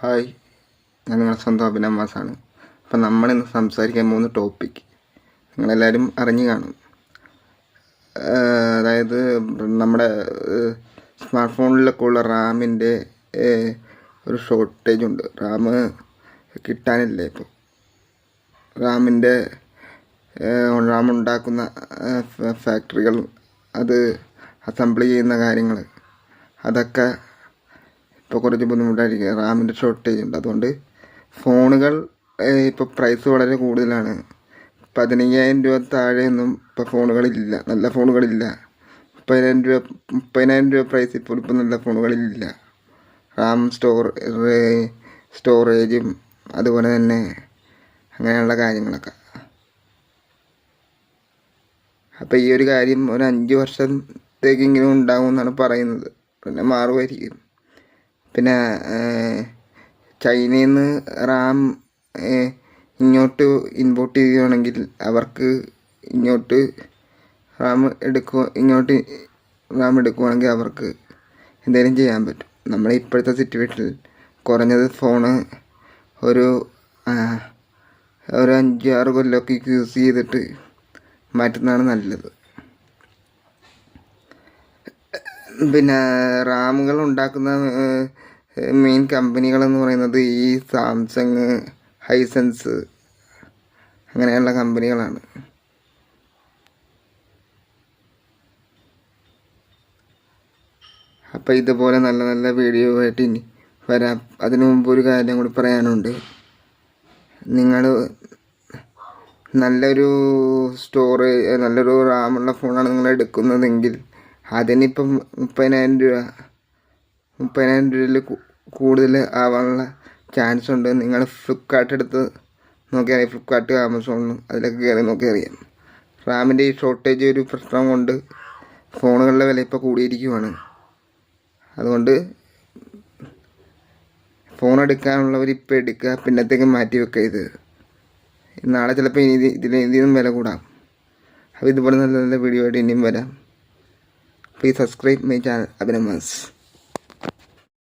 Hi, ഞാൻ നിങ്ങളുടെ സ്വന്തം അഭിനവാസാണ്. അപ്പം നമ്മളിന്ന് സംസാരിക്കാൻ പോകുന്ന ടോപ്പിക് നിങ്ങളെല്ലാവരും അറിഞ്ഞു കാണും. അതായത് നമ്മുടെ സ്മാർട്ട് ഫോണിലൊക്കെ ഉള്ള റാമിൻ്റെ ഒരു ഷോർട്ടേജ് ഉണ്ട്. റാം കിട്ടാനില്ല. ഇപ്പോൾ റാം ഉണ്ടാക്കുന്ന ഫാക്ടറികൾ, അത് അസംബിൾ ചെയ്യുന്ന കാര്യങ്ങൾ, അതൊക്കെ ഇപ്പോൾ കുറച്ച് ബുദ്ധിമുട്ടായിരിക്കും. റാമിൻ്റെ ഷോർട്ടേജ് ഉണ്ട്. അതുകൊണ്ട് ഫോണുകൾ ഇപ്പോൾ പ്രൈസ് വളരെ കൂടുതലാണ്. 15,000 രൂപ താഴെയൊന്നും ഇപ്പോൾ ഫോണുകളില്ല, നല്ല ഫോണുകളില്ല. 30,000 രൂപ പ്രൈസ് ഇപ്പോൾ നല്ല ഫോണുകളില്ല. റാം സ്റ്റോറേജും അതുപോലെ തന്നെ അങ്ങനെയുള്ള കാര്യങ്ങളൊക്കെ. അപ്പോൾ ഈ ഒരു കാര്യം ഒരു 5 വർഷത്തേക്കെങ്കിലും ഉണ്ടാകും എന്നാണ് പറയുന്നത്. പിന്നെ മാറുമായിരിക്കും. പിന്നെ ചൈനയിൽ നിന്ന് റാം ഇങ്ങോട്ട് ഇമ്പോർട്ട് ചെയ്യുകയാണെങ്കിൽ അവർക്ക് ഇങ്ങോട്ട് റാം എടുക്കുകയാണെങ്കിൽ അവർക്ക് എന്തെങ്കിലും ചെയ്യാൻ പറ്റും. നമ്മളെ ഇപ്പോഴത്തെ സിറ്റുവേഷനിൽ കുറഞ്ഞത് ഫോണ് ഒരു 5-6 കൊല്ലമൊക്കെ യൂസ് ചെയ്തിട്ട് മാറ്റുന്നതാണ് നല്ലത്. പിന്നെ റാമുകൾ ഉണ്ടാക്കുന്ന മെയിൻ കമ്പനികളെന്ന് പറയുന്നത് ഈ സാംസങ്, ഹൈസെൻസ് അങ്ങനെയുള്ള കമ്പനികളാണ്. അപ്പോൾ ഇതുപോലെ നല്ല നല്ല വീഡിയോ ആയിട്ട് ഇനി വരാം. അതിനു മുമ്പ് ഒരു കാര്യം കൂടി പറയാനുണ്ട്. നിങ്ങൾ നല്ലൊരു നല്ലൊരു റാമുള്ള ഫോണാണ് നിങ്ങൾ എടുക്കുന്നതെങ്കിൽ അതിനിപ്പം 30,000 രൂപയിൽ കൂടുതൽ ആവാനുള്ള ചാൻസ് ഉണ്ട്. നിങ്ങൾ ഫ്ലിപ്കാർട്ട് എടുത്ത് നോക്കിയാൽ ഫ്ലിപ്കാർട്ട്, ആമസോണിലും അതിലൊക്കെ കയറി നോക്കിയാൽ അറിയാം. റാമിൻ്റെ ഈ ഷോർട്ടേജ് ഒരു പ്രശ്നം കൊണ്ട് ഫോണുകളുടെ വില ഇപ്പോൾ കൂടിയിരിക്കുവാണ്. അതുകൊണ്ട് ഫോൺ എടുക്കാനുള്ളവർ ഇപ്പോൾ എടുക്കുക, പിന്നത്തേക്ക് മാറ്റി വെക്കുക. ഇത് നാളെ ചിലപ്പോൾ ഇതിനും വില കൂടാം. അപ്പോൾ ഇതുപോലെ നല്ല നല്ല വീഡിയോ ആയിട്ട് ഇനിയും വരാം. Please subscribe my channel അഭിനവാസ്.